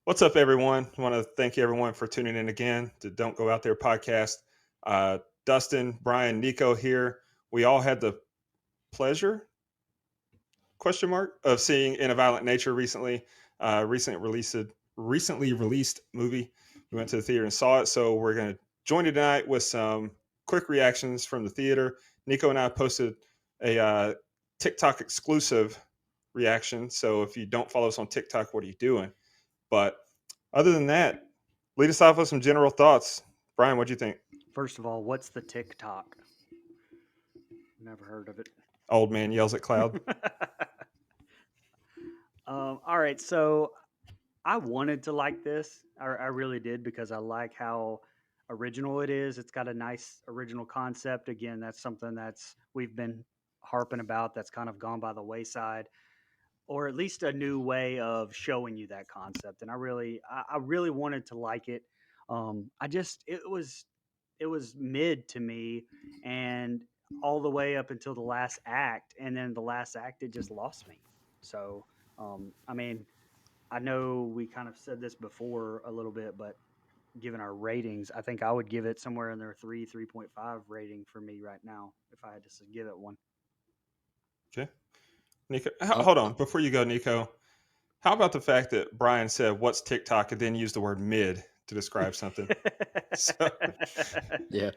What's up, everyone? I want to thank everyone for tuning in again to Don't Go Out There podcast. Dustin, Brian, Nico here. We all had the pleasure, question mark, of seeing In a Violent Nature recently. Recently released movie. We went to the theater and saw it, so we're going to join you tonight with some quick reactions from the theater. Nico and I posted a TikTok exclusive reaction. So if you don't follow us on TikTok, what are you doing? But other than that, lead us off with some general thoughts. Brian, what do you think? First of all, what's the TikTok? Never heard of it. Old man yells at cloud. All right, so I wanted to like this. I really did because I like how original it is. It's got a nice original concept. Again, that's something that's we've been harping about. That's kind of gone by the wayside, or at least a new way of showing you that concept. And I really wanted to like it. I just it was mid to me, and all the way up until the last act, and then the last act it just lost me. So, I mean, I know we kind of said this before a little bit, but given our ratings, I think I would give it somewhere in their 3.5 rating for me right now if I had to give it one. Okay. Nico, Uh, hold on. Before you go, Nico, how about the fact that Brian said, "What's TikTok?" and then used the word mid to describe something? So, yeah,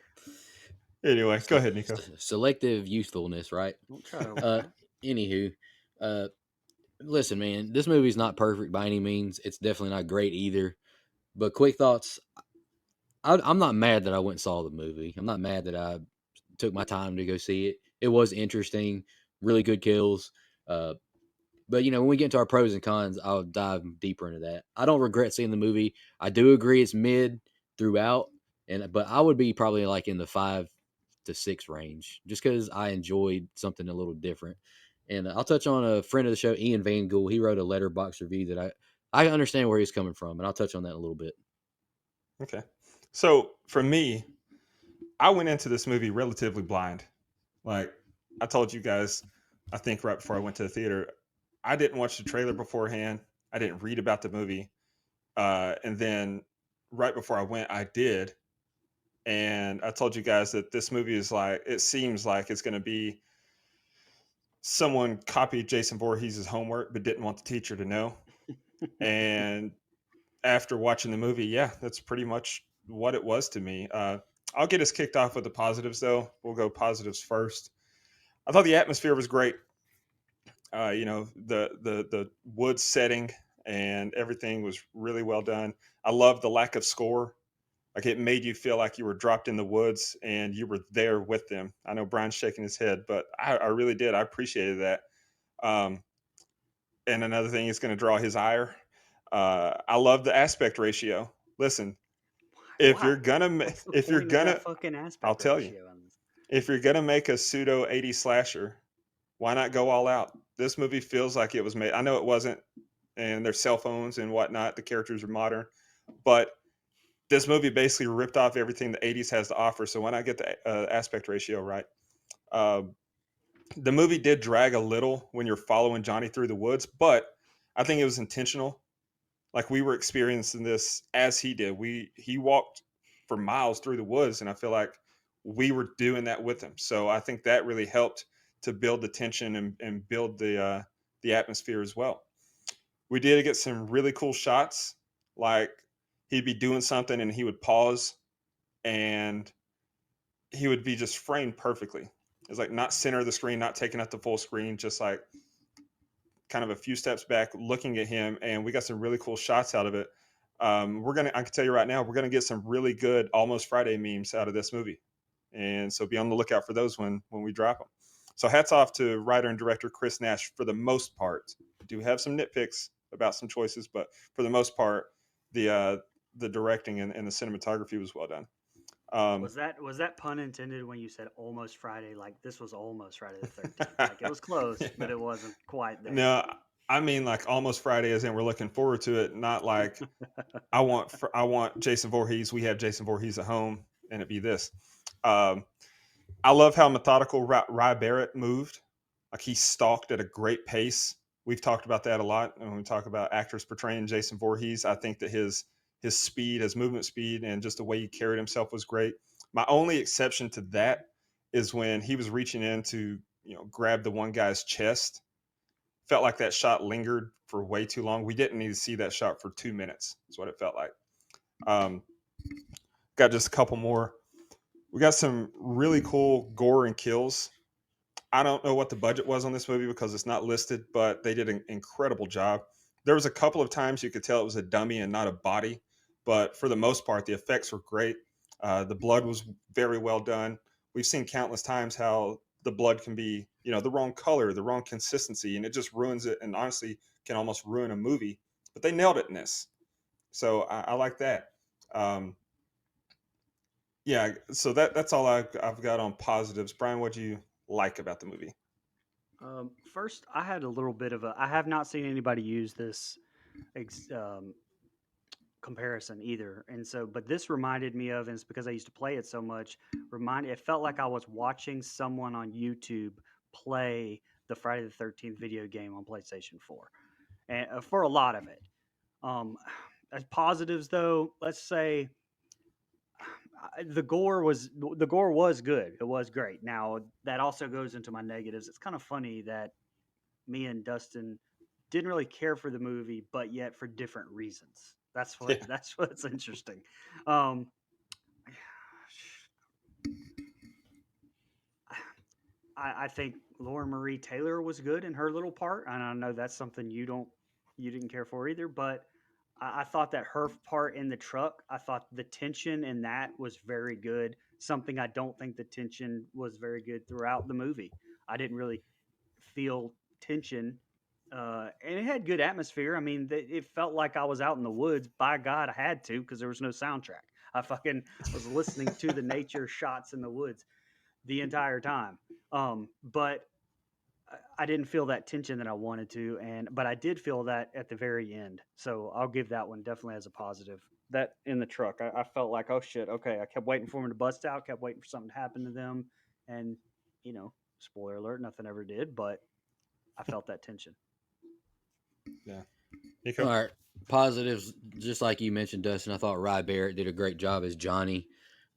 anyway, go ahead, Nico. selective youthfulness, right? Don't try to Uh, overtalk. Anywho, uh, listen, man, this movie's not perfect by any means. It's definitely not great either. But quick thoughts. I'm not mad that I went and saw the movie. I'm not mad that I took my time to go see it. It was interesting, really good kills. Uh, but when we get into our pros and cons, I'll dive deeper into that. I don't regret seeing the movie. I do agree it's mid throughout, but I would be probably like in the 5 to 6 range, just because I enjoyed something a little different. And I'll touch on a friend of the show, Ian Van Gool. He wrote a letterbox review that I understand where he's coming from, and I'll touch on that in a little bit. Okay. So for me, I went into this movie relatively blind. Like I told you guys, I think right before I went to the theater, I didn't watch the trailer beforehand. I didn't read about the movie. And then right before I went, I did. And I told you guys that this movie is like, it seems like it's going to be someone copied Jason Voorhees' homework, but didn't want the teacher to know. And after watching the movie, yeah, that's pretty much what it was to me. I'll get us kicked off with the positives, though. We'll go positives first. I thought the atmosphere was great. The wood setting and everything was really well done. I love the lack of score. Like it made you feel like you were dropped in the woods and you were there with them. I know Brian's shaking his head, but I really did. I appreciated that. Um, and another thing is going to draw his ire. I love the aspect ratio. Listen, if Why? you're gonna, What's the if you're point of that gonna, fucking I'll aspect tell you, ratio in this? if you're gonna make a pseudo 80 slasher, why not go all out? This movie feels like it was made. I know it wasn't, and there's cell phones and whatnot. The characters are modern, but this movie basically ripped off everything the 80s has to offer. So why not get the aspect ratio right? Uh, the movie did drag a little when you're following Johnny through the woods, but I think it was intentional. Like we were experiencing this as he did. He walked for miles through the woods, and I feel like we were doing that with him. So I think that really helped to build the tension and build the atmosphere as well. We did get some really cool shots, like he'd be doing something and he would pause and he would be just framed perfectly. It's like not center of the screen, not taking up the full screen, just like kind of a few steps back, looking at him, and we got some really cool shots out of it. I can tell you right now, we're gonna get some really good Almost Friday memes out of this movie, and so be on the lookout for those when we drop them. So hats off to writer and director Chris Nash for the most part. We do have some nitpicks about some choices, but for the most part, the uh, the directing and the cinematography was well done. Um, Was that pun intended when you said almost Friday? Like this was almost Friday the 13th. Like it was close, but yeah. it wasn't quite there. No, I mean like almost Friday, as in we're looking forward to it. Not like I want Jason Voorhees. We have Jason Voorhees at home, and it be this. Um, I love how methodical Rye Barrett moved. Like he stalked at a great pace. We've talked about that a lot when we talk about actors portraying Jason Voorhees. I think that his speed, his movement speed, and just the way he carried himself was great. My only exception to that is when he was reaching in to grab the one guy's chest. Felt like that shot lingered for way too long. We didn't need to see that shot for 2 minutes. Is what it felt like. Um, got just a couple more. We got some really cool gore and kills. I don't know what the budget was on this movie because it's not listed, but they did an incredible job. There was a couple of times you could tell it was a dummy and not a body, but for the most part, the effects were great. The blood was very well done. We've seen countless times how the blood can be, the wrong color, the wrong consistency, and it just ruins it. And honestly, can almost ruin a movie. But they nailed it in this, so I like that. Um, yeah, so that's all I've got on positives. Brian, what do you like about the movie? First, I had a little bit of a. I have not seen anybody use this comparison either, and so, but this reminded me of, and it's because I used to play it so much. It felt like I was watching someone on YouTube play the Friday the 13th video game on PlayStation 4, and for a lot of it. Um, as positives, though, let's say the gore was good. It was great. Now that also goes into my negatives. It's kind of funny that me and Dustin didn't really care for the movie, but yet for different reasons. Yeah, That's what's interesting. Um, I think Laura Marie Taylor was good in her little part, and I know that's something you didn't care for either. But I thought that her part in the truck, I thought the tension in that was very good. Something I don't think the tension was very good throughout the movie. I didn't really feel tension, and it had good atmosphere. I mean, it felt like I was out in the woods. By God, I had to because there was no soundtrack. I fucking was listening to the nature shots in the woods the entire time. But I didn't feel that tension that I wanted to, and but I did feel that at the very end. So I'll give that one definitely as a positive. That in the truck, I felt like, oh shit, okay. I kept waiting for him to bust out, kept waiting for something to happen to them, and spoiler alert, nothing ever did. But I felt that tension. yeah. All Nico? right, positives. Just like you mentioned, Dustin, I thought Rye Barrett did a great job as Johnny.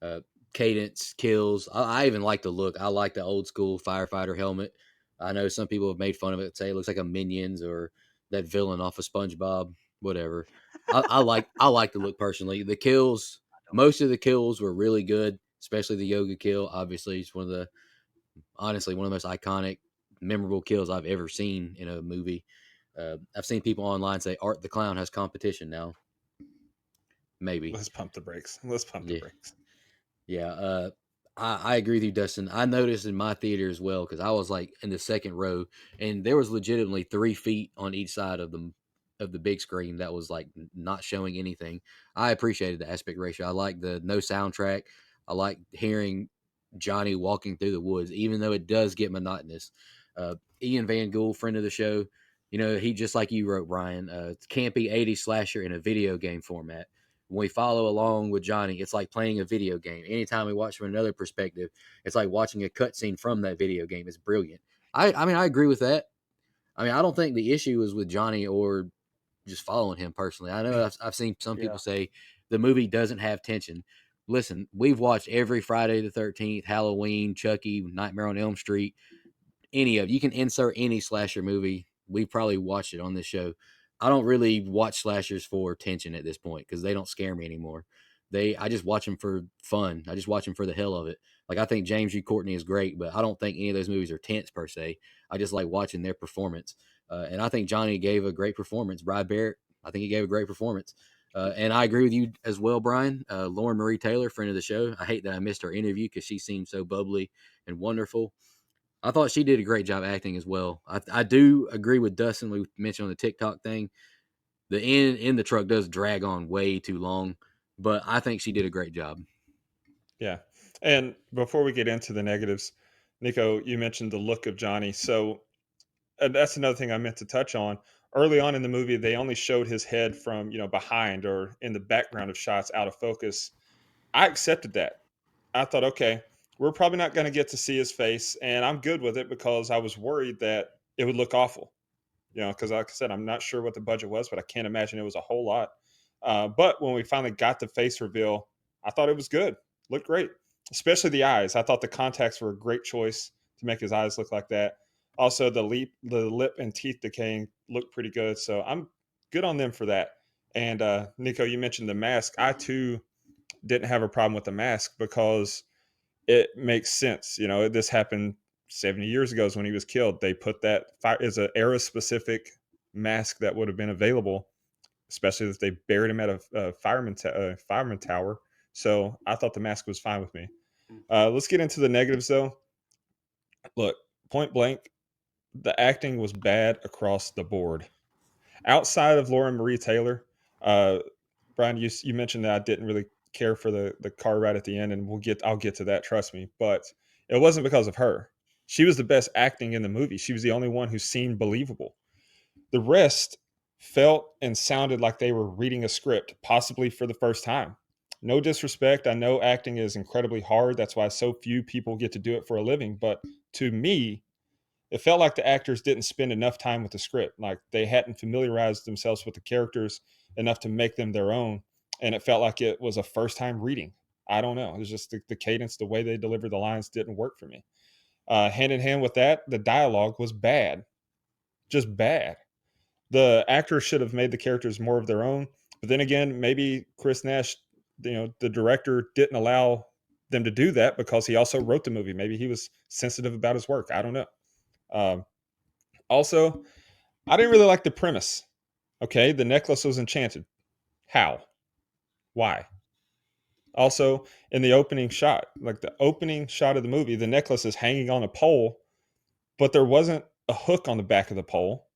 Uh, Cadence, kills. I even like the look. I like the old school firefighter helmet. I know some people have made fun of it, say it looks like a Minions or that villain off of SpongeBob. Whatever. I like the look personally. The kills, most of the kills were really good, especially the yoga kill. Obviously, it's honestly one of the most iconic, memorable kills I've ever seen in a movie. I've seen people online say Art the Clown has competition now. Maybe. Let's pump the brakes. Let's pump the Yeah. brakes. Yeah. I agree with you, Dustin. I noticed in my theater as well because I was like in the second row, and there was legitimately 3 feet on each side of the big screen that was like not showing anything. I appreciated the aspect ratio. I like the no soundtrack. I like hearing Johnny walking through the woods, even though it does get monotonous. Ian Van Gool, friend of the show, he just like you wrote, Brian, campy 80s slasher in a video game format. When we follow along with Johnny, it's like playing a video game. Anytime we watch from another perspective, it's like watching a cutscene from that video game. It's brilliant. I mean, I agree with that. I mean, I don't think the issue is with Johnny or just following him personally. I know I've seen some Yeah. people say the movie doesn't have tension. Listen, we've watched every Friday the 13th, Halloween, Chucky, Nightmare on Elm Street, any of you can insert any slasher movie. We've probably watched it on this show. I don't really watch slashers for tension at this point because they don't scare me anymore. I just watch them for fun. I just watch them for the hell of it. Like I think James G. Courtney is great, but I don't think any of those movies are tense per se. I just like watching their performance, and I think Johnny gave a great performance. Brad Barrett, I think he gave a great performance. And I agree with you as well, Brian. Lauren Marie Taylor, friend of the show. I hate that I missed her interview because she seemed so bubbly and wonderful. I thought she did a great job acting as well. I do agree with Dustin. We mentioned on the TikTok thing. The end in the truck does drag on way too long, but I think she did a great job. Yeah. And before we get into the negatives, Nico, you mentioned the look of Johnny. So that's another thing I meant to touch on. Early on in the movie, they only showed his head from behind or in the background of shots, out of focus. I accepted that. I thought, okay, we're probably not going to get to see his face, and I'm good with it because I was worried that it would look awful. because like I said, I'm not sure what the budget was, but I can't imagine it was a whole lot. But when we finally got the face reveal, I thought it was good. Looked great, especially the eyes. I thought the contacts were a great choice to make his eyes look like that. Also, the lip and teeth decaying looked pretty good. So I'm good on them for that. And Nico, you mentioned the mask. I too didn't have a problem with the mask because it makes sense. This happened 70 years ago is when he was killed. They put that fire as an era specific mask that would have been available, especially if they buried him at a fireman tower. So I thought the mask was fine with me. Let's get into the negatives though. Look, point blank, the acting was bad across the board. Outside of Laura Marie Taylor, Brian, you mentioned that I didn't really care for the car ride at the end, and I'll get to that, trust me. But it wasn't because of her. She was the best acting in the movie. She was the only one who seemed believable. The rest felt and sounded like they were reading a script, possibly for the first time. No disrespect. I know acting is incredibly hard. That's why so few people get to do it for a living. But to me, it felt like the actors didn't spend enough time with the script. Like they hadn't familiarized themselves with the characters enough to make them their own. And it felt like it was a first time reading. I don't know. It was just the cadence, the way they delivered the lines didn't work for me. Hand in hand with that, the dialogue was bad. Just bad. The actors should have made the characters more of their own. But then again, maybe Chris Nash, the director, didn't allow them to do that because he also wrote the movie. Maybe he was sensitive about his work. I don't know. Also, I didn't really like the premise. Okay, the necklace was enchanted. How? Why? Also, in the opening shot, like the opening shot of the movie, the necklace is hanging on a pole, but there wasn't a hook on the back of the pole.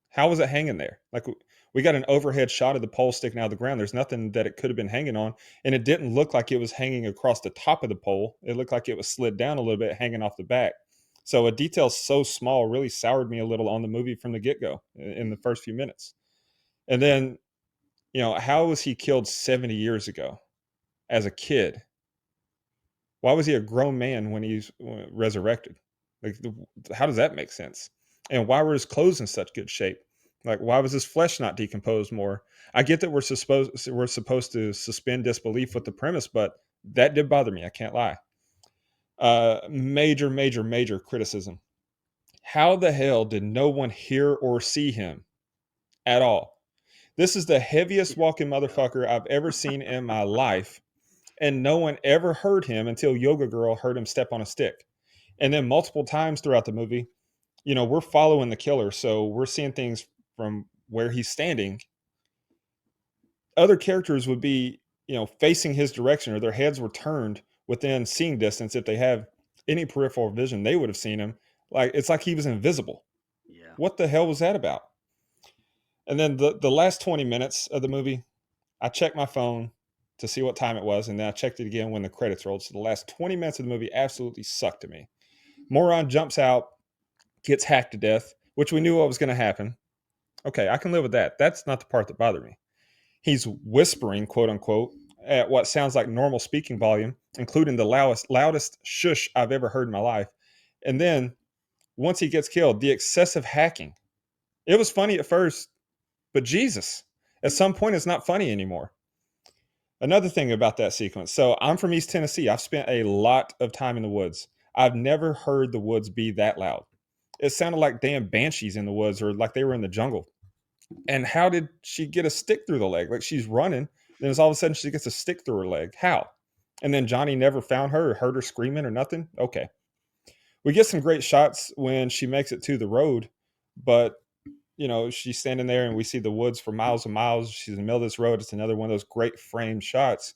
How was it hanging there? Like we got an overhead shot of the pole sticking out of the ground. There's nothing that it could have been hanging on, and it didn't look like it was hanging across the top of the pole. It looked like it was slid down a little bit, hanging off the back. So a detail so small really soured me a little on the movie from the get-go in the first few minutes. And then, how was he killed 70 years ago as a kid? Why was he a grown man when he's resurrected? Like, how does that make sense? And why were his clothes in such good shape? Like, why was his flesh not decomposed more? I get that we're supposed to suspend disbelief with the premise, but that did bother me. I can't lie. Major, major, major criticism. How the hell did no one hear or see him at all? This is the heaviest walking motherfucker I've ever seen in my life, and no one ever heard him until Yoga Girl heard him step on a stick. And then multiple times throughout the movie, we're following the killer, so we're seeing things from where he's standing. Other characters would be, facing his direction, or their heads were turned within seeing distance. If they have any peripheral vision, they would have seen him. Like, it's like he was invisible. Yeah. What the hell was that about? And then the last 20 minutes of the movie, I checked my phone to see what time it was, and then I checked it again when the credits rolled. So the last 20 minutes of the movie absolutely sucked to me. Moron jumps out, gets hacked to death, which we knew what was going to happen. Okay, I can live with that. That's not the part that bothered me. He's whispering, quote unquote, at what sounds like normal speaking volume, including the loudest shush I've ever heard in my life. And then once he gets killed, the excessive hacking. It was funny at first, but Jesus, at some point it's not funny anymore. Another thing about that sequence. So I'm from East Tennessee. I've spent a lot of time in the woods. I've never heard the woods be that loud. It sounded like damn banshees in the woods, or like they were in the jungle. And how did she get a stick through the leg? Like, she's running, then all of a sudden she gets a stick through her leg. How? And then Johnny never found her or heard her screaming or nothing? Okay. We get some great shots when she makes it to the road, but she's standing there and we see the woods for miles and miles. She's in the middle of this road. It's another one of those great framed shots.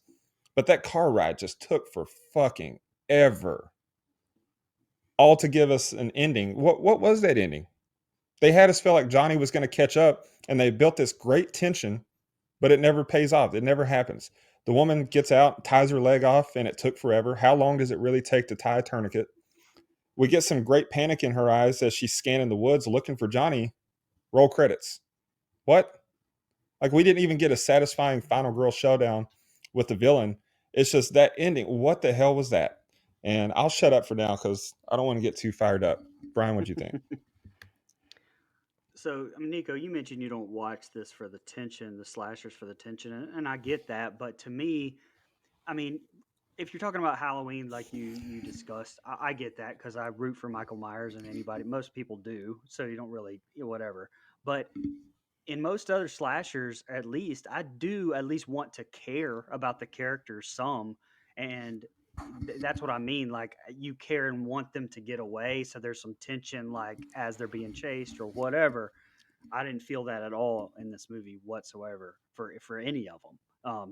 But that car ride just took for fucking ever. All to give us an ending. What was that ending? They had us feel like Johnny was going to catch up, and they built this great tension, but it never pays off. It never happens. The woman gets out, ties her leg off, and it took forever. How long does it really take to tie a tourniquet? We get some great panic in her eyes as she's scanning the woods looking for Johnny. Roll credits. What? Like, we didn't even get a satisfying final girl showdown with the villain. It's just that ending. What the hell was that? And I'll shut up for now because I don't want to get too fired up. Brian, what do you think? So, I mean, Nico, you mentioned you don't watch this for the tension, the slashers for the tension, and I get that. But to me, I mean, if you're talking about Halloween, like you discussed, I get that because I root for Michael Myers and anybody. Most people do, so you don't really whatever. But in most other slashers, at least I do at least want to care about the characters some, and that's what I mean. Like you care and want them to get away, so there's some tension, like as they're being chased or whatever. I didn't feel that at all in this movie whatsoever for any of them.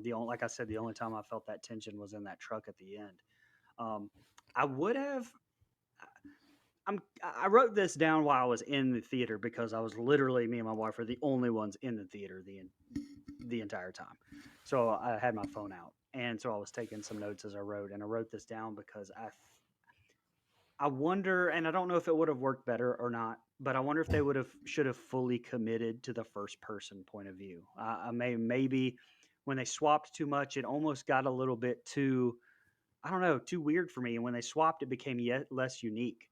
The only, like I said, the only time I felt that tension was in that truck at the end. Um, I would have. I wrote this down while I was in the theater because I was literally me and my wife were the only ones in the theater the entire time. So I had my phone out, and so I was taking some notes as I wrote, and I wrote this down because I wonder, and I don't know if it would have worked better or not, but I wonder if they would have should have fully committed to the first person point of view. Maybe when they swapped too much, it almost got a little bit too, I don't know, too weird for me. And when they swapped, it became yet less unique.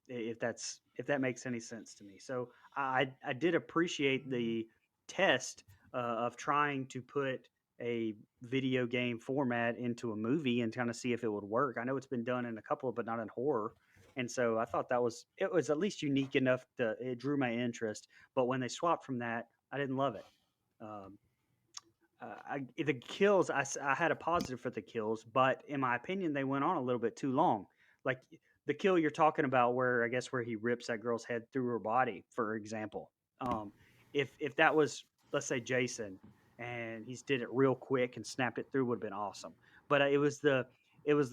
If that makes any sense to me. So I did appreciate the test of trying to put a video game format into a movie and kind of see if it would work. I know it's been done in a couple, but not in horror. And so I thought it was at least unique enough to it drew my interest. But when they swapped from that, I didn't love it. Um, the kills, I had a positive for the kills, but in my opinion, they went on a little bit too long. Like the kill you're talking about, where I guess where he rips that girl's head through her body, for example. Um, if that was, let's say, Jason, and he's did it real quick and snapped it through, would have been awesome. But it was the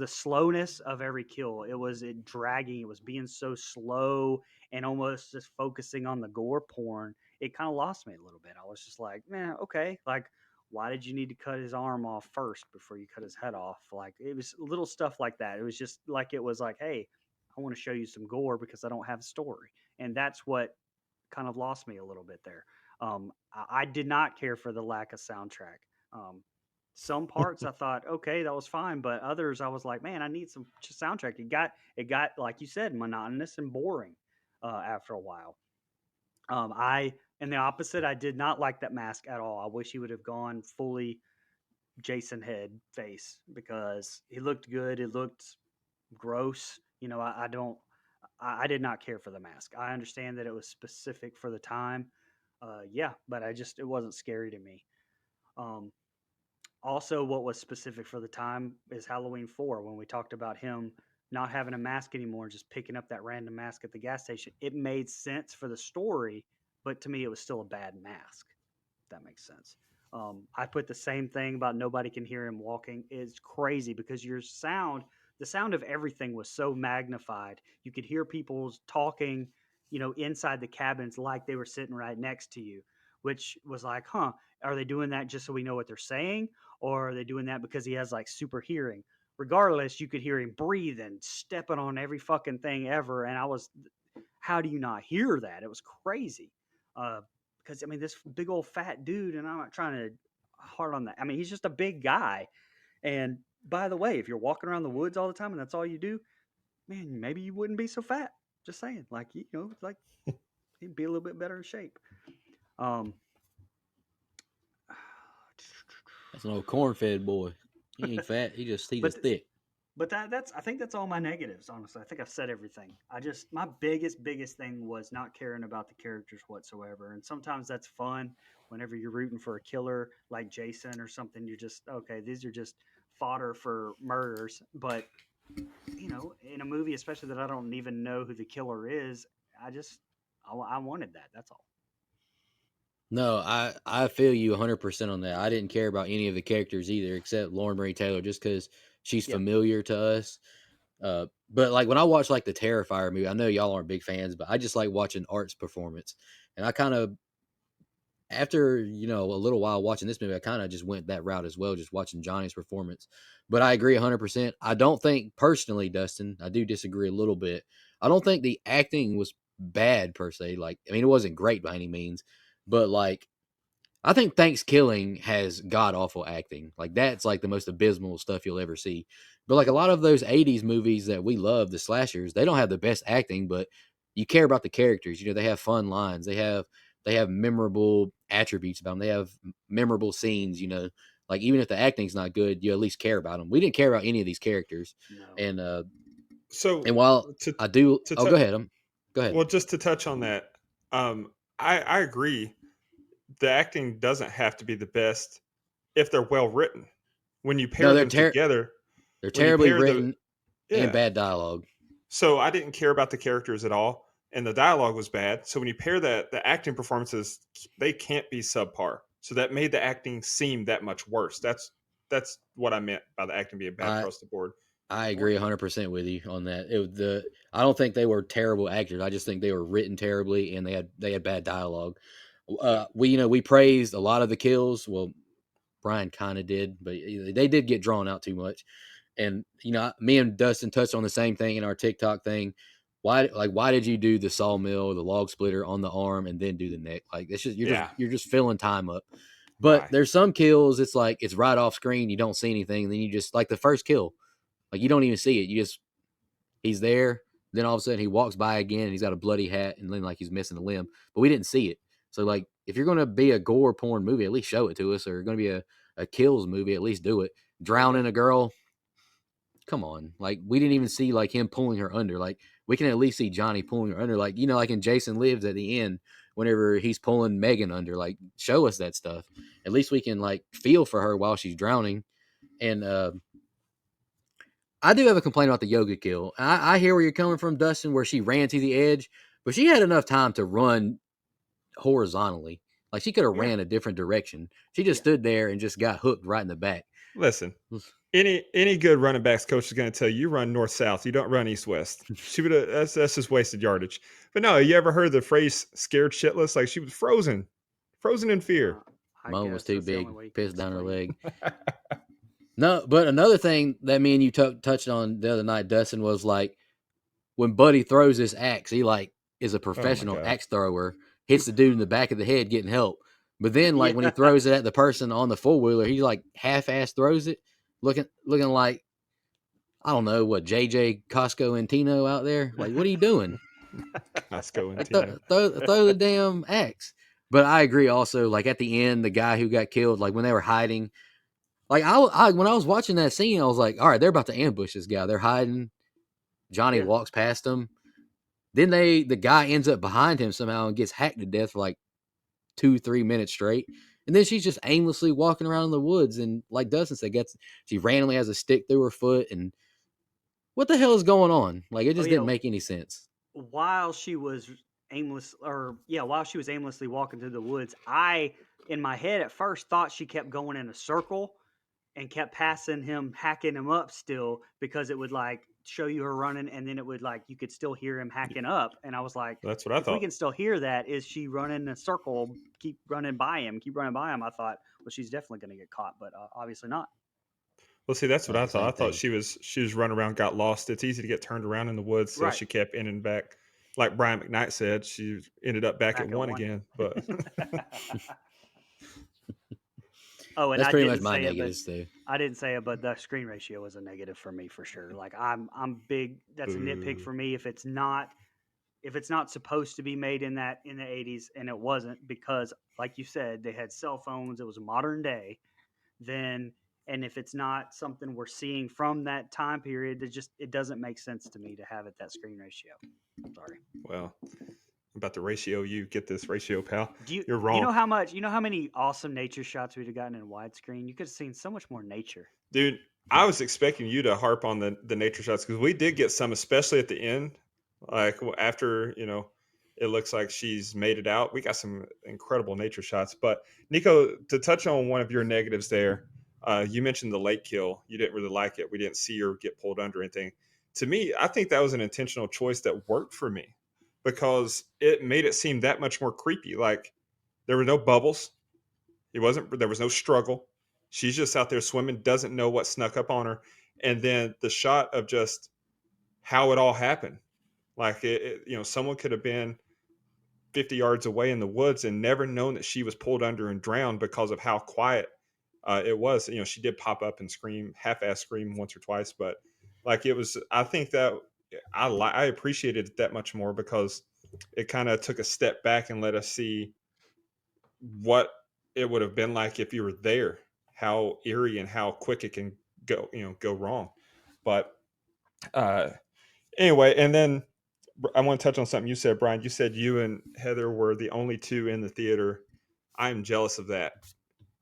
slowness of every kill. It was it dragging. It was being so slow and almost just focusing on the gore porn. It kind of lost me a little bit. I was just like, man, okay, like why did you need to cut his arm off first before you cut his head off? Like it was little stuff like that. It was just like it was like, hey, I want to show you some gore because I don't have a story, and that's what kind of lost me a little bit there. I did not care for the lack of soundtrack. Um, some parts I thought, okay, that was fine, but others I was like, man, I need some soundtrack. It got like you said, monotonous and boring after a while. I and the opposite, I did not like that mask at all. I wish he would have gone fully Jason head face because he looked good. It looked gross. I don't. I did not care for the mask. I understand that it was specific for the time. Yeah, but it wasn't scary to me. Um, Also, what was specific for the time is Halloween 4 when we talked about him not having a mask anymore, just picking up that random mask at the gas station. It made sense for the story, but to me, it was still a bad mask. If that makes sense. I put the same thing about nobody can hear him walking. It's crazy because the sound of everything was so magnified. You could hear people talking, inside the cabins like they were sitting right next to you, which was like, huh, are they doing that just so we know what they're saying? Or are they doing that because he has like super hearing? Regardless, you could hear him breathing, stepping on every fucking thing ever. And how do you not hear that? It was crazy. Because I mean, this big old fat dude, and I'm not trying to hard on that. I mean, he's just a big guy. And by the way, if you're walking around the woods all the time and that's all you do, man, maybe you wouldn't be so fat. Just saying, like like he'd be a little bit better in shape. Um, That's an old corn-fed boy. He ain't fat. He just but thick. But that's I think that's all my negatives, honestly. I think I've said everything. My biggest thing was not caring about the characters whatsoever. And sometimes that's fun whenever you're rooting for a killer like Jason or something. You're just okay, these are just fodder for murders. But in a movie, especially that I don't even know who the killer is, I wanted that. That's all. No, I feel you 100% on that. I didn't care about any of the characters either, except Lauren Marie Taylor, just because she's Yep. familiar to us. But like when I watch like the Terrifier movie, I know y'all aren't big fans, but I just like watching Art's performance. And I kind of, after a little while watching this movie, I kind of just went that route as well, just watching Johnny's performance. But I agree 100%. I don't think personally, Dustin, I do disagree a little bit. I don't think the acting was bad per se. Like, I mean, it wasn't great by any means, but like I think Thanksgiving has god awful acting. Like that's like the most abysmal stuff you'll ever see. But like a lot of those 80s movies that we love, the slashers, they don't have the best acting, but you care about the characters. You know, they have fun lines. They have memorable attributes about them. They have memorable scenes. You know, like even if the acting's not good, you at least care about them. We didn't care about any of these characters, No. and So while to I do, to oh, tou- go ahead. Go ahead. well, just to touch on that, I agree. The acting doesn't have to be the best if they're well written. When you No, pair them together, they're when you terribly pair the written and yeah. bad dialogue. So I didn't care about the characters at all, and the dialogue was bad. So when you pair that, the acting performances they can't be subpar. So that made the acting seem that much worse. That's what I meant by the acting being bad I across the board. I agree 100% with you on that. I don't think they were terrible actors. I just think they were written terribly and they had bad dialogue. Yeah, We praised a lot of the kills. Well, Brian kind of did, but they did get drawn out too much. And me and Dustin touched on the same thing in our TikTok thing. Why did you do the sawmill, the log splitter on the arm, and then do the neck? Like it's just yeah. you're just filling time up. But Why? there's some kills. It's like it's right off screen. You don't see anything, and then you just like the first kill. Like you don't even see it. He's there. Then all of a sudden he walks by again and he's got a bloody hat and then like he's missing a limb. But we didn't see it. So like if you're gonna be a gore porn movie, at least show it to us. Or gonna be a kills movie, at least do it. Drowning a girl, come on. Like we didn't even see like him pulling her under. Like we can at least see Johnny pulling her under. Like, like in Jason Lives at the end, whenever he's pulling Megan under, like show us that stuff. At least we can like feel for her while she's drowning. And I do have a complaint about the yoga kill. I hear where you're coming from, Dustin, where she ran to the edge, but she had enough time to run horizontally. Like she could have Yeah. ran a different direction. She just stood there and just got hooked right in the back. Listen, any good running backs coach is going to tell you run north south. You don't run east west. She would have. That's just wasted yardage. But no, you ever heard the phrase "scared shitless"? Like she was frozen in fear. I Moan was guess too that's the only big, way you can pissed down her explain it. leg. No, but another thing that me and you touched on the other night, Dustin, was like when Buddy throws this axe, he like is a professional God. axe thrower, hits the dude in the back of the head getting help. But then like when he Yeah. throws it at the person on the four-wheeler, he like half-ass throws it, looking like I don't know what JJ Costco and Tino out there. Like, what are you doing? Costco and Like Tino. throw the damn axe. But I agree also, like at the end, the guy who got killed, like when they were hiding, like when I was watching that scene, I was like, all right, they're about to ambush this guy. They're hiding. Johnny Yeah. walks past them. Then the guy ends up behind him somehow and gets hacked to death for like 2-3 minutes straight. And then she's just aimlessly walking around in the woods. And like Dustin said, she randomly has a stick through her foot. And what the hell is going on? Like it Oh just yeah. didn't make any sense. While she was while she was aimlessly walking through the woods, in my head at first thought she kept going in a circle and kept passing him, hacking him up still, because it would like show you her running and then it would like you could still hear him hacking up. And I was like, That's what I if we thought. can still hear that, is she running in a circle, keep running by him? I thought, well, she's definitely going to get caught, but obviously not. Well, see, that's what Thought I the thought. I same thought thing. she was running around, got lost. It's easy to get turned around in the woods, so Right. she kept in and back. Like Brian McKnight said, she ended up back at one again. But Oh, and That's I pretty much didn't my say it, but negatives too. I didn't say it, but the screen ratio was a negative for me for sure. Like I'm big. That's a nitpick boo. for me. If it's not supposed to be made in the 80s and it wasn't because, like you said, they had cell phones. It was a modern day. Then, and if it's not something we're seeing from that time period, it doesn't make sense to me to have it that screen ratio. Sorry. Well, about the ratio, you get this ratio, pal. You're You wrong, know how many awesome nature shots we'd have gotten in widescreen? You could have seen so much more nature. dude. I was expecting you to harp on the nature shots because we did get some, especially at the end. Like after it looks like she's made it out. We got some incredible nature shots. But Nico, to touch on one of your negatives there, you mentioned the lake kill. You didn't really like it. We didn't see her get pulled under or anything. To me, I think that was an intentional choice that worked for me because it made it seem that much more creepy. Like there were no bubbles. There was no struggle. She's just out there swimming, doesn't know what snuck up on her. And then the shot of just how it all happened. Like someone could have been 50 yards away in the woods and never known that she was pulled under and drowned because of how quiet it was. She did pop up and scream, half-ass scream once or twice, but like it was. I think that I appreciated it that much more because it kind of took a step back and let us see what it would have been like if you were there, how eerie and how quick it can go, go wrong. But uh, anyway, and then I want to touch on something you said, Brian. You said you and Heather were the only two in the theater. I'm jealous of that.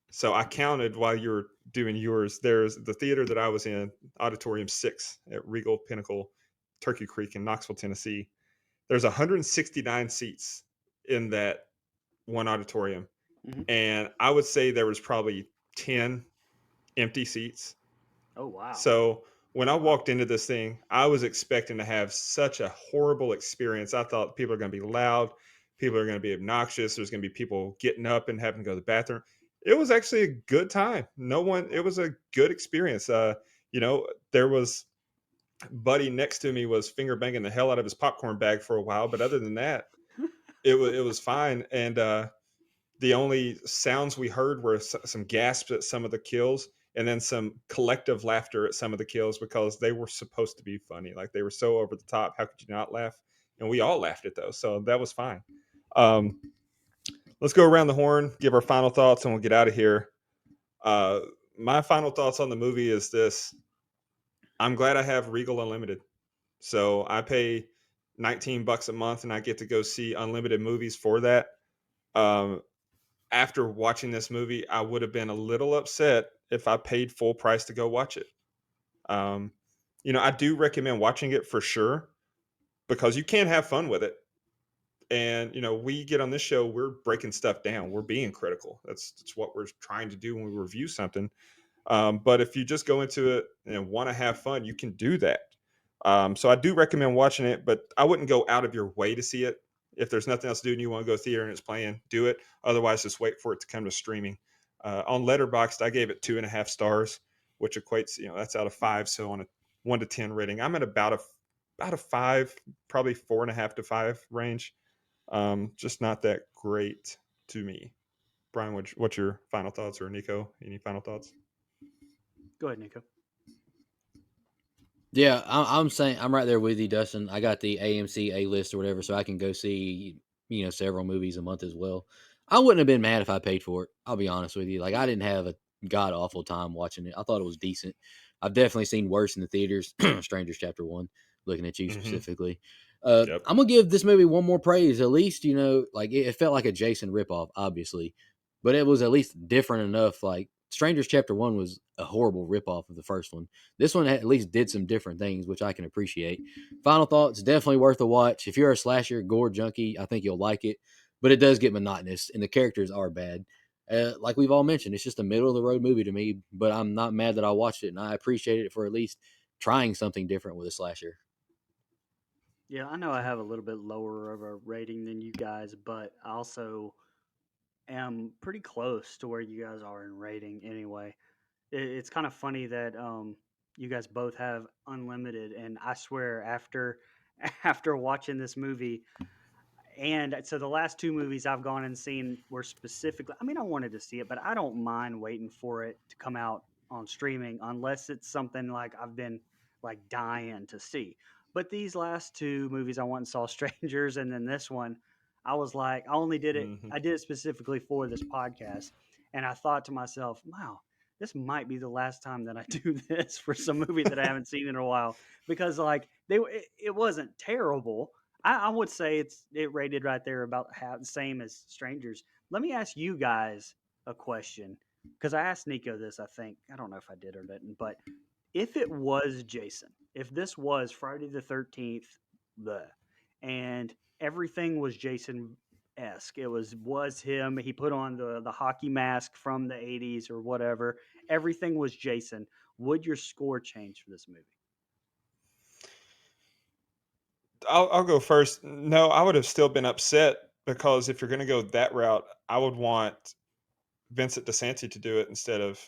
So I counted while you were doing yours. There's the theater that I was in, Auditorium 6 at Regal Pinnacle, Turkey Creek in Knoxville, Tennessee. There's 169 seats in that one auditorium. Mhm. And I would say there was probably 10 empty seats. Oh wow. So when I Wow. walked into this thing, I was expecting to have such a horrible experience. I thought people are going to be loud, people are going to be obnoxious, there's going to be people getting up and having to go to the bathroom. It was actually a good time. No one, it was a good experience. There was buddy next to me was finger banging the hell out of his popcorn bag for a while, but other than that, it was fine. And the only sounds we heard were some gasps at some of the kills and then some collective laughter at some of the kills because they were supposed to be funny. Like they were so over the top. How could you not laugh? And we all laughed at those. So that was fine. Um, let's go around the horn, give our final thoughts, and we'll get out of here. Uh, my final thoughts on the movie is this. I'm glad I have Regal Unlimited. So I pay $19 a month and I get to go see unlimited movies for that. Um, After watching this movie, I would have been a little upset if I paid full price to go watch it. Um, I do recommend watching it for sure because you can have fun with it. And we get on this show, we're breaking stuff down, we're being critical. That's what we're trying to do when we review something. But if you just go into it and want to have fun, you can do that. So I do recommend watching it, but I wouldn't go out of your way to see it. If there's nothing else to do and you want to go theater and it's playing, do it. Otherwise, just wait for it to come to streaming. On Letterboxd, I gave it 2.5 stars, which equates, that's out of 5. So on a 1 to 10 rating, I'm at about a 5, probably 4.5 to 5 range. Just not that great to me. Brian, what's your final thoughts, or Nico? Any final thoughts? Go ahead, Nico. Yeah, I'm saying I'm right there with you, Dustin. I got the AMC A list or whatever, so I can go see several movies a month as well. I wouldn't have been mad if I paid for it. I'll be honest with you. Like I didn't have a god awful time watching it. I thought it was decent. I've definitely seen worse in the theaters. Strangers Chapter 1, looking at you Mm-hmm. specifically. Yep. I'm gonna give this movie one more praise. At least like it felt like a Jason ripoff, obviously, but it was at least different enough. Like Strangers Chapter 1 was a horrible ripoff of the first one. This one at least did some different things, which I can appreciate. Final thoughts, definitely worth a watch. If you're a slasher gore junkie, I think you'll like it, but it does get monotonous and the characters are bad. Like we've all mentioned, it's just a middle of the road movie to me, but I'm not mad that I watched it, and I appreciate it for at least trying something different with a slasher. Yeah, I know I have a little bit lower of a rating than you guys, but I also am pretty close to where you guys are in rating anyway. It's kind of funny that you guys both have unlimited, and I swear after after watching this movie, and so the last two movies I've gone and seen were specifically, I mean, I wanted to see it, but I don't mind waiting for it to come out on streaming unless it's something like I've been like dying to see. But these last two movies, I went and saw Strangers, and then this one, I was like, Mm-hmm. I did it specifically for this podcast. And I thought to myself, wow, this might be the last time that I do this for some movie that I haven't seen in a while because like it wasn't terrible. I would say it rated right there about the same as Strangers. Let me ask you guys a question because I asked Nico this. I think I don't know if I did or didn't, but if it was Jason, if this was Friday the 13th, the and everything was Jason esque, it was him. He put on the hockey mask from the 80s or whatever. Everything was Jason. Would your score change for this movie? I'll go first. No, I would have still been upset because if you're going to go that route, I would want Vincent DeSanti to do it instead of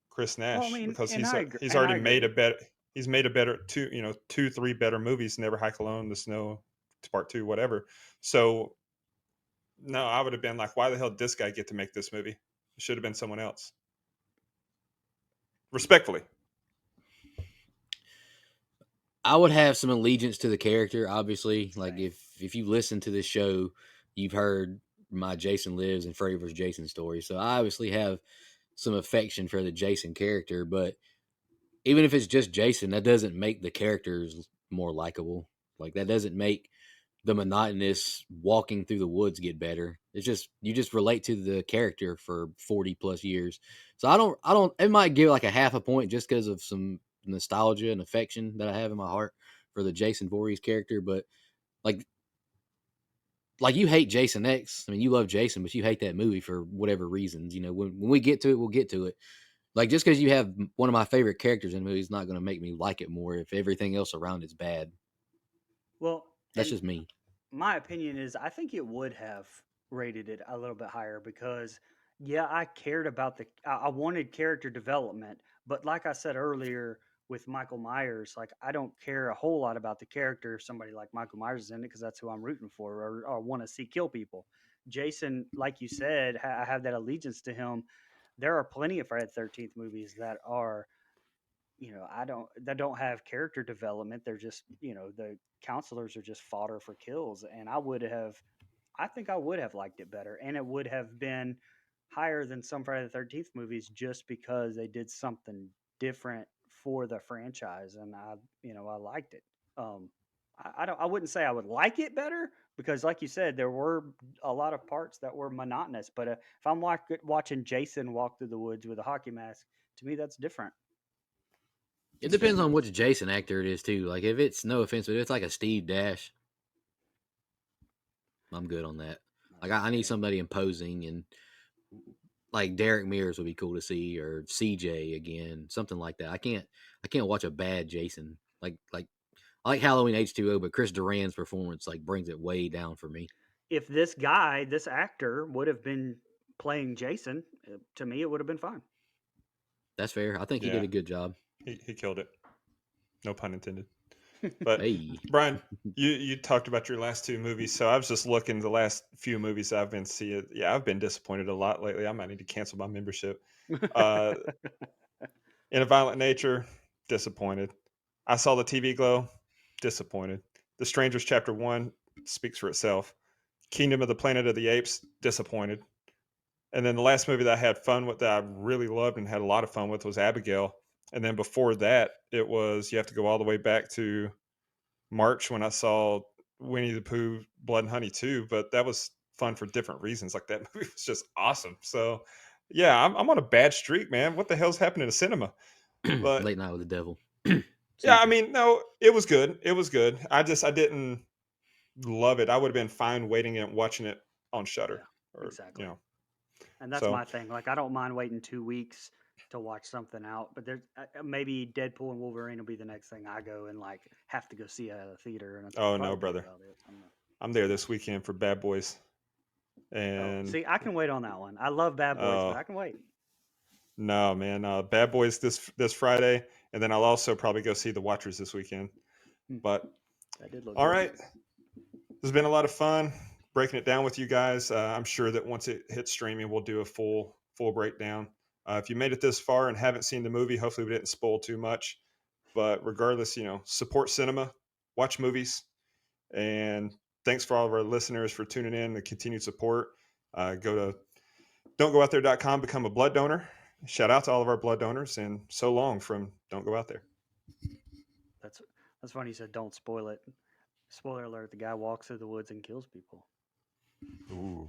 Chris Well, I Nash mean, because and I agree, he's and already I agree. made a better two, 3 better movies. Never Hike Alone, The Snow, Part 2, whatever. So no, I would have been like, why the hell did this guy get to make this movie? It should have been someone else. Respectfully. I would have some allegiance to the character, obviously. Like Same. if you listen to this show, you've heard my Jason Lives and Freddy vs. Jason story. So I obviously have some affection for the Jason character, but even if it's just Jason, that doesn't make the characters more likable. Like that doesn't make the monotonous walking through the woods get better. It's just you just relate to the character for 40 plus years. So I don't it might give like a half a point just because of some nostalgia and affection that I have in my heart for the Jason Voorhees character, but like like you hate Jason X. I mean, you love Jason, but you hate that movie for whatever reasons. You know, when we get to it, we'll get to it. Like just because you have one of my favorite characters in the movie is not going to make me like it more if everything else around it's bad. Well, That's and just me. my opinion is I think it would have rated it a little bit higher because yeah, I cared about I wanted character development, but like I said earlier with Michael Myers, like I don't care a whole lot about the character if somebody like Michael Myers is in it because that's who I'm rooting for or want to see kill people. Jason, like you said, I have that allegiance to him. There are plenty of Friday the 13th movies that are, that don't have character development. They're just, the counselors are just fodder for kills. And I think I would have liked it better. And it would have been higher than some Friday the 13th movies just because they did something different for the franchise. And I liked it. I wouldn't say I would like it better because, like you said, there were a lot of parts that were monotonous. But if I'm watching Jason walk through the woods with a hockey mask, to me, that's different. It That's fair. depends on which Jason actor it is too. Like if it's no offense, but if it's like a Steve Dash, I'm good on that. Like I need somebody imposing and like Derek Mears would be cool to see or CJ again, something like that. I can't watch a bad Jason. Like I like Halloween H2O, but Chris Duran's performance like brings it way down for me. If this actor would have been playing Jason, to me, it would have been fine. That's fair. I think he did Yeah, a good job. he killed it. No pun intended. But Hey, Brian, you talked about your last two movies, so I was just looking the last few movies I've been seeing. Yeah, I've been disappointed a lot lately. I might need to cancel my membership. Uh, in a Violent Nature, disappointed. I saw the TV Glow, disappointed. The Strangers Chapter One speaks for itself. Kingdom of the Planet of the Apes, disappointed. And then the last movie that I had fun with, that I really loved and had a lot of fun with, was Abigail. And then before that, it was, you have to go all the way back to March when I saw Winnie the Pooh, Blood and Honey 2, but that was fun for different reasons. Like that movie was just awesome. So yeah, I'm on a bad streak, man. What the hell's happening to cinema? But Late Night with the Devil. yeah, Excuse I me. mean, no, it was good. It was good. I didn't love it. I would have been fine waiting and watching it on Shutter Yeah, or exactly. And that's So my thing. Like, I don't mind waiting 2 weeks to watch something out, but there's maybe Deadpool and Wolverine will be the next thing I go and like have to go see at a theater, and that's oh no, probably brother. about it. I'm not, I'm there this weekend for Bad Boys. oh, And see, I can wait on that one. I love Bad Boys, uh but I can wait. no, man, Bad Boys this Friday, and then I'll also probably go see The Watchers this weekend. Hmm, But that did look all good. right, this has been a lot of fun breaking it down with you guys. I'm sure that once it hits streaming, we'll do a full breakdown. If you made it this far and haven't seen the movie, hopefully we didn't spoil too much. But regardless, support cinema, watch movies, and thanks for all of our listeners for tuning in, the continued support. Go to don'tgoouthere.com, become a blood donor. Shout out to all of our blood donors, and so long from Don't Go Out There. That's that's funny. You said don't spoil it. Spoiler alert: the guy walks through the woods and kills people. Ooh.